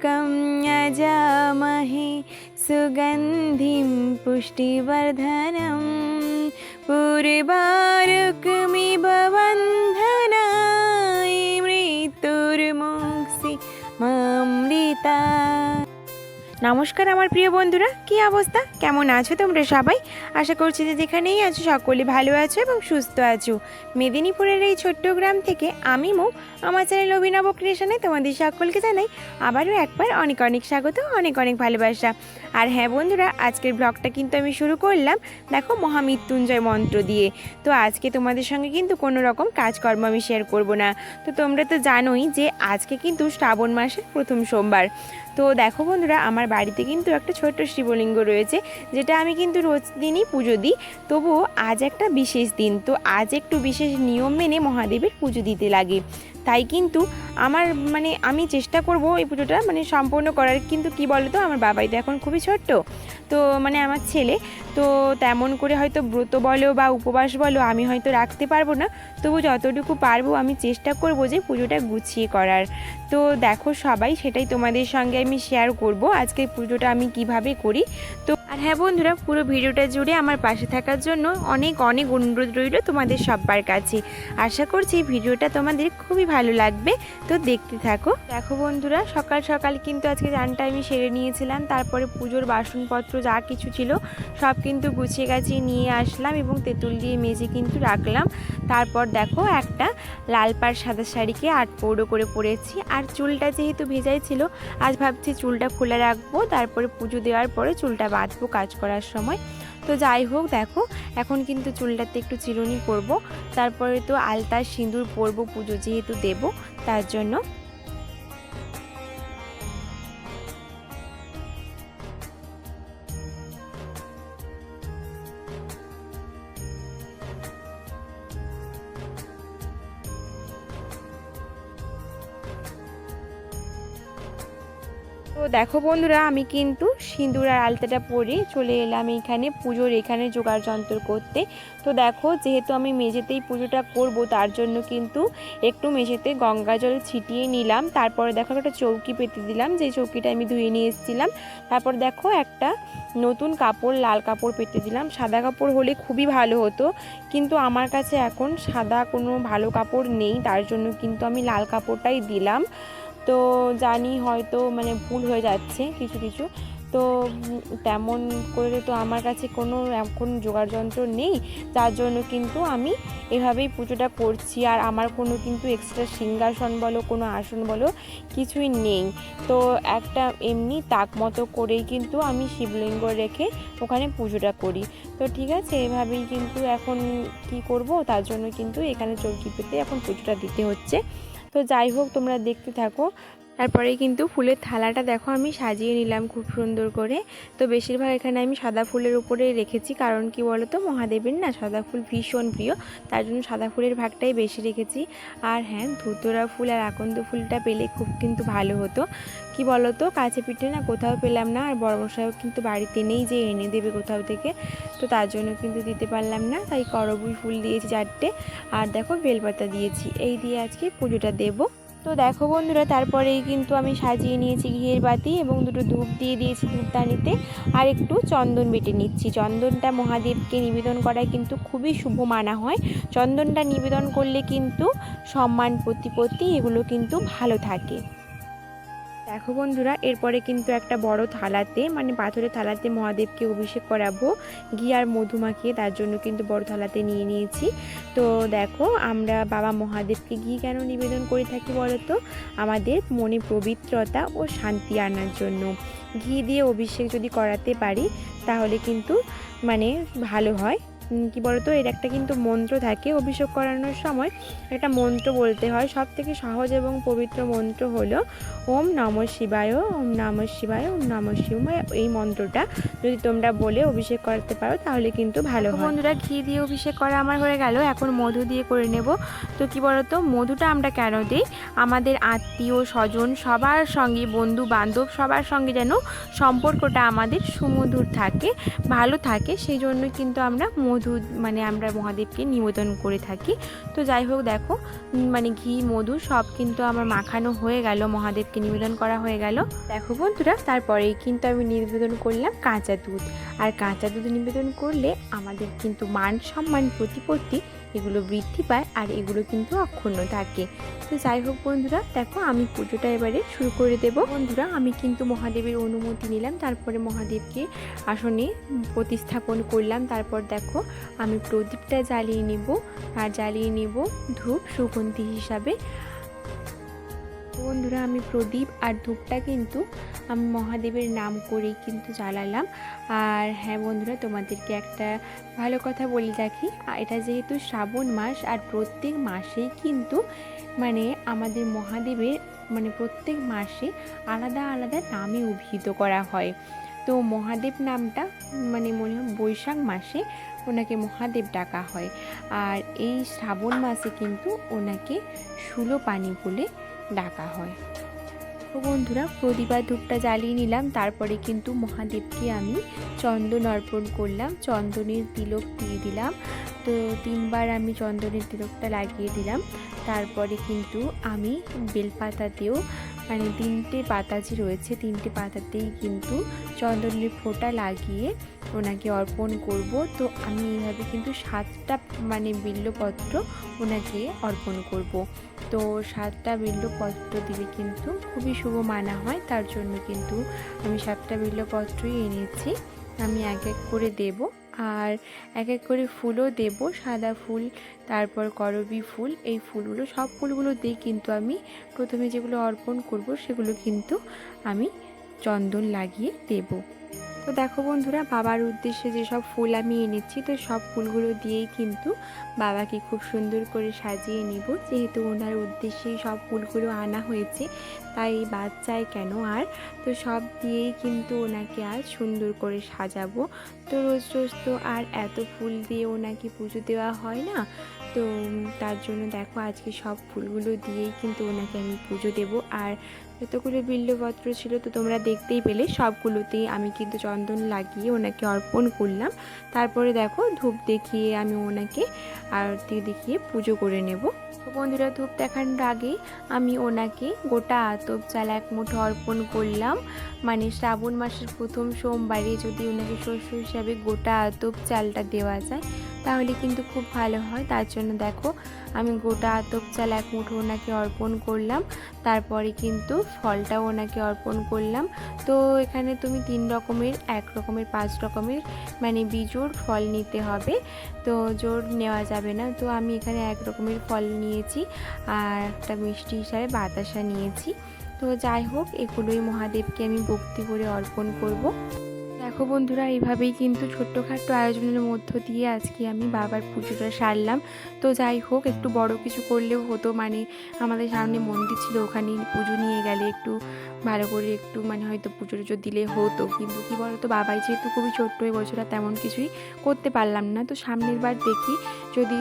त्र्यम्बकं यजामहे सुगन्धिं पुष्टिवर्धनम् उर्वारुकमिव बन्धनाय मृत्युर्मुक्षि मामृता। নমস্কার আমার প্রিয় বন্ধুরা, কি অবস্থা, কেমন আছো তোমরা সবাই? আশা করছি যে যেখানেই আছো সকলে ভালো আছো এবং সুস্থ আছো। মেদিনীপুরের এই ছোট্ট গ্রাম থেকে আমি আমার চ্যানেল অভিনব ক্রিয়েশনে তোমাদের সকলকে জানাই আবারও একবার অনেক অনেক স্বাগত, অনেক অনেক ভালোবাসা। আর হ্যাঁ বন্ধুরা, আজকের ব্লগটা কিন্তু আমি শুরু করলাম দেখো মহামৃত্যুঞ্জয় মন্ত্র দিয়ে। তো আজকে তোমাদের সঙ্গে কিন্তু কোনো রকম কাজকর্ম আমি শেয়ার করব না। তো তোমরা তো জানোই যে আজকে কিন্তু শ্রাবণ মাসের প্রথম সোমবার। তো দেখো বন্ধুরা, আমার বাড়িতে কিন্তু একটা ছোট্ট শিবলিঙ্গ রয়েছে, যেটা আমি কিন্তু রোজ দিনই পুজো দিই। তবুও আজ একটা বিশেষ দিন, তো আজ একটু বিশেষ নিয়ম মেনে মহাদেবের পুজো দিতে লাগে। তাই কিন্তু আমি চেষ্টা করব এই পুজোটা সম্পূর্ণ করার। কিন্তু কি বলো তো, আমার বাবাই তো এখন খুবই ছোট্ট, তো আমার ছেলে তো তেমন করে হয়তো ব্রত বলো বা উপবাস বলো আমি হয়তো রাখতে পারবো না। তবু যতটুকু পারবো আমি চেষ্টা করব যে পুজোটা গুছিয়ে করার। তো দেখো সবাই, সেটাই তোমাদের সঙ্গে আমি শেয়ার করব আজকে পুজোটা আমি কিভাবে করি। তো আর হ্যাঁ বন্ধুরা, পুরো ভিডিওটা জুড়ে আমার পাশে থাকার জন্য অনেক অনেক অনুরোধ রইল তোমাদের সবার কাছে। আশা করছি ভিডিওটা তোমাদের খুবই ভালো লাগবে, তো দেখতে থাকো। দেখো বন্ধুরা, সকাল সকাল কিন্তু আজকে রান্নাটা আমি সেরে নিয়েছিলাম। তারপরে পুজোর বাসনপত্র যা কিছু ছিল সব কিন্তু গুছিয়ে গাছিয়ে নিয়ে আসলাম এবং তেঁতুল দিয়ে মেজে কিন্তু রাখলাম। তারপর দেখো একটা লাল পাড় সাদা শাড়িকে 8 পৌড়ো করে পরেছি। আর চুলটা যেহেতু ভেজাই ছিল, আজ ভাবছি চুলটা খুলে রাখবো, তারপরে পুজো দেওয়ার পরে চুলটা বাঁধবো কাজ করার সময়। তো যাই হোক, দেখো এখন কিন্তু চুলটাতে একটু চিরুনি করব, তারপরে তো আলতা সিঁদুর পরবো, পুজো যেহেতু দেব তার জন্য। তো দেখো বন্ধুরা, আমি কিন্তু সিঁদুর আর আলতাটা পরে চলে এলাম এখানে পুজোর এখানে জোগাড় যন্ত্র করতে। তো দেখো, যেহেতু আমি মেঝেতেই পুজোটা করব তার জন্য কিন্তু একটু মেঝেতে গঙ্গা জল ছিটিয়ে নিলাম। তারপরে দেখো একটা চৌকি পেতে দিলাম, যে চৌকিটা আমি ধুয়ে নিয়ে এসেছিলাম। তারপর দেখো একটা নতুন কাপড়, লাল কাপড় পেতে দিলাম। সাদা কাপড় হলে খুবই ভালো হতো, কিন্তু আমার কাছে এখন সাদা কোনো ভালো কাপড় নেই, তার জন্য কিন্তু আমি লাল কাপড়টাই দিলাম। তো জানি হয়তো ভুল হয়ে যাচ্ছে কিছু কিছু, তো তেমন করে তো আমার কাছে কোনো এখন জোগাড় যন্ত্র নেই, যার জন্য কিন্তু আমি এভাবেই পুজোটা করছি। আর আমার কোনো কিন্তু এক্সট্রা সিংহাসন বলো কোনো আসন বলো কিছুই নেই। তো একটা এমনি তাক মতো করেই কিন্তু আমি শিবলিঙ্গ রেখে ওখানে পুজোটা করি। তো ঠিক আছে, এভাবেই কিন্তু এখন কি করব, তার জন্য কিন্তু এখানে চৌকি পেতে এখন পুজোটা দিতে হচ্ছে। তো যাই হোক, তোমরা দেখতে থাকো। তারপরে কিন্তু ফুলের থালাটা দেখো আমি সাজিয়ে নিলাম খুব সুন্দর করে। তো বেশিরভাগ এখানে আমি সাদা ফুলের উপরে রেখেছি, কারণ কি বলো তো, মহাদেবের না সাদা ফুল ভীষণ প্রিয়, তার জন্য সাদা ফুলের ভাগটাই বেশি রেখেছি। আর হ্যাঁ, ধুতরা ফুল আর আকন্দ ফুলটা পেলে খুব কিন্তু ভালো হতো। কি বলো তো, কাছে পিঠে না কোথাও পেলাম না, আর বড়মশাইও কিন্তু বাড়িতে নেই যে এনে দেবে কোথাও থেকে, তো তার জন্য কিন্তু দিতে পারলাম না। তাই করবী ফুল দিয়েছি 4টে, আর দেখো বেলপাতা দিয়েছি, এই দিয়ে আজকে পুজোটা দেবো। তো দেখো বন্ধুরা, তারপরেই কিন্তু আমি সাজিয়ে নিয়েছি ঘিয়ের বাতি এবং 2টো ধূপ দিয়ে দিয়েছি ধূপদানিতে, আর একটু চন্দন বেটে নিচ্ছি। চন্দনটা মহাদেবকে নিবেদন করা কিন্তু খুবই শুভ মানা হয়। চন্দনটা নিবেদন করলে কিন্তু সম্মান প্রতিপত্তি এগুলো কিন্তু ভালো থাকে। দেখো বন্ধুরা, এরপরে কিন্তু একটা বড় থালাতে পাথরের থালাতে মহাদেবকে অভিষেক করাবো ঘি আর মধু মাখিয়ে, তার জন্য কিন্তু বড় থালাতে নিয়ে নিয়েছি। তো দেখো, আমরা বাবা মহাদেবকে ঘি কেন নিবেদন করে থাকি বলো তো, আমাদের মনে পবিত্রতা ও শান্তি আনার জন্য। ঘি দিয়ে অভিষেক যদি করাতে পারি তাহলে কিন্তু ভালো হয়। কি বলতো, এর একটা কিন্তু মন্ত্র থাকে, অভিষেক করানোর সময় একটা মন্ত্র বলতে হয়। সব থেকে সহজ এবং পবিত্র মন্ত্র হলো ওম নমঃ শিবায়, ওম নমঃ শিবায়, ওম নমঃ শিবায়, এই মন্ত্রটা। যদি তোমরা বলে অভিষেক করাতে পারো তাহলে কিন্তু ভালো হয়। বন্ধুরা ঘি দিয়ে অভিষেক করা আমার হয়ে গেল, এখন মধু দিয়ে করে নেব। তো কি বলতো, মধুটা আমরা কেন দিই, আমাদের আত্মীয় স্বজন সবার সঙ্গে, বন্ধু বান্ধব সবার সঙ্গে যেন সম্পর্কটা আমাদের সুমধুর থাকে, ভালো থাকে, সেই জন্য কিন্তু আমরা মধু আমরা মহাদেবকে নিবেদন করে থাকি। তো যাই হোক দেখো ঘি মধু সব কিন্তু আমার মাখানো হয়ে গেল, মহাদেবকে নিবেদন করা হয়ে গেল। দেখো বন্ধুরা, তারপরেই কিন্তু আমি নিবেদন করলাম কাঁচা দুধ। আর কাঁচা দুধ নিবেদন করলে আমাদের কিন্তু মান সম্মান প্রতিপত্তি এগুলো বৃদ্ধি পায়, আর এগুলো কিন্তু অক্ষুণ্ণ থাকে। তো যাই হোক বন্ধুরা, দেখো আমি পুজোটা এবারে শুরু করে দেব। বন্ধুরা আমি কিন্তু মহাদেবের অনুমতি নিলাম, তারপরে মহাদেবকে আসনে প্রতিস্থাপন করলাম। তারপর দেখো আমি প্রদীপটা জ্বালিয়ে নেব, আর জ্বালিয়ে নেব ধূপ সুগন্ধি হিসাবে। বন্ধুরা আমি প্রদীপ আর ধূপটা কিন্তু আমি মহাদেবের নাম করেই কিন্তু জ্বালালাম। আর হ্যাঁ বন্ধুরা, তোমাদেরকে একটা ভালো কথা বলে রাখি, এটা যেহেতু শ্রাবণ মাস, আর প্রত্যেক মাসেই কিন্তু আমাদের মহাদেবের প্রত্যেক মাসে আলাদা আলাদা নামে অভিহিত করা হয়। তো মহাদেব নামটা মনে হয় বৈশাখ মাসে ওনাকে মহাদেব ডাকা হয়, আর এই শ্রাবণ মাসে কিন্তু ওনাকে শূলপাণি বলে ডাকা হয়। তো বন্ধুরা প্রদীপ আর ধূপটা জ্বালিয়ে নিলাম, তারপরে কিন্তু মহাদেবকে আমি চন্দন অর্পণ করলাম, চন্দনের তিলক দিয়ে দিলাম। তো 3বার আমি চন্দনের তিলকটা লাগিয়ে দিলাম। তারপরে কিন্তু আমি বেলপাতাতেও 3টে পাতা যে রয়েছে, 3টে পাতাতেই কিন্তু চন্দনের ফোঁটা লাগিয়ে ওনাকে অর্পণ করব। তো আমি এইভাবে কিন্তু 7টা বিল্বপত্র ওনাকে অর্পণ করব। তো 7টা বিল্বপত্র দিলে কিন্তু খুবই শুভ মানা হয়, তার জন্য কিন্তু আমি 7টা বিল্বপত্রই এনেছি। আমি এক এক করে দেব, আর এক এক করে ফুলও দেব, সাদা ফুল, তারপর করবী ফুল, এই ফুলগুলো সব ফুলগুলো দিয়ে কিন্তু আমি প্রথমে যেগুলো অর্পণ করব সেগুলো কিন্তু আমি চন্দন লাগিয়ে দেব। তো দেখো বন্ধুরা, বাবার উদ্দেশ্যে যেসব ফুল আমি এনেছি, তো সব ফুলগুলো দিয়েই কিন্তু বাবাকে খুব সুন্দর করে সাজিয়ে নিব। যেহেতু ওনার উদ্দেশ্যেই সব ফুলগুলো আনা হয়েছে, তাই বাদ চাই কেন আর। তো সব দিয়েই কিন্তু ওনাকে আজ সুন্দর করে সাজাবো। তো রোজ রোজ তো আর এত ফুল দিয়ে ওনাকে পুজো দেওয়া হয় না, তো তার জন্য দেখো আজকে সব ফুলগুলো দিয়েই কিন্তু ওনাকে আমি পুজো দেব। আর যতগুলো বিল্বপত্র ছিল তো তোমরা দেখতেই পেলে, সবগুলোতেই আমি কিন্তু চন্দন লাগিয়ে ওনাকে অর্পণ করলাম। তারপরে দেখো ধূপ দেখিয়ে আমি ওনাকে আরতি দেখিয়ে পুজো করে নেব। তো বন্ধুরা, ধূপ দেখানোর আগে আমি ওনাকে গোটা আতপ চাল 1 মুঠো অর্পণ করলাম। শ্রাবণ মাসের প্রথম সোমবারে যদি ওনাকে শস্য হিসাবে গোটা আতপ চালটা দেওয়া যায় তাহলে কিন্তু খুব ভালো হয়। তার জন্য দেখো আমি গোটা আতপ চাল 1 মুঠো ওনাকে অর্পণ করলাম। তারপরে কিন্তু ফলটাও ওনাকে অর্পণ করলাম। তো এখানে তুমি 3 রকমের, 1 রকমের 5 রকমের বিজোড় ফল নিতে হবে, তো জোড় নেওয়া যাবে না। তো আমি এখানে 1 রকমের ফল নিয়েছি, আর একটা মিষ্টি হিসাবে বাতাসা নিয়েছি। তো যাই হোক, এগুলোই মহাদেবকে আমি ভক্তি করে অর্পণ করব। দেখো বন্ধুরা, এইভাবেই কিন্তু ছোট্টখাট্টো আয়োজনের মধ্য দিয়ে আজকে আমি বাবার পুজোটা সারলাম। তো যাই হোক, একটু বড় কিছু করলেও হতো, আমাদের সামনে মন্দির ছিল, ওখানে পুজো নিয়ে গেলে একটু ভালো করে একটু হয়তো পুজো টুজো দিলে হতো। কিন্তু কী বলতো, বাবাই যেহেতু খুবই ছোট্ট, এবছর তেমন কিছুই করতে পারলাম না। তো সামনের বার দেখি যদি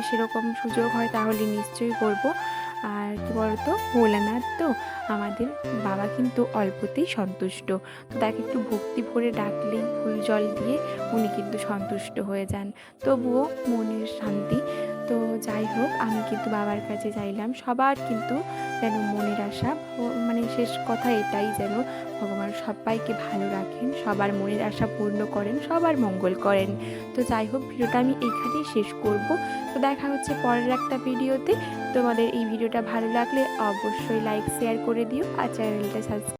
সেরকম সুযোগ হয় তাহলে নিশ্চয়ই করব। আর কী বলতো, ভোলানাথ তো আমাদের বাবা কিন্তু অল্পতেই সন্তুষ্ট। তো তাকে একটু ভক্তি ভরে ডাকলেই ফুল জল দিয়ে উনি কিন্তু সন্তুষ্ট হয়ে যান, তবুও মনের শান্তি। তো যাই হোক, আমি কিন্তু বাবার কাছে চাইলাম সবার কিন্তু যেন মনের আশা, শেষ কথা এটাই, যেন ভগবান সবাইকে ভালো রাখেন, সবার মনের আশা পূর্ণ করেন, সবার মঙ্গল করেন। তো যাই হোক, ভিডিওটা আমি এইখানেই শেষ করব। তো দেখা হচ্ছে পরের একটা ভিডিওতে। তোমাদের এই ভিডিওটা ভালো লাগলে অবশ্যই লাইক শেয়ার করে দিও, আর চ্যানেলটা সাবস্ক্রাইব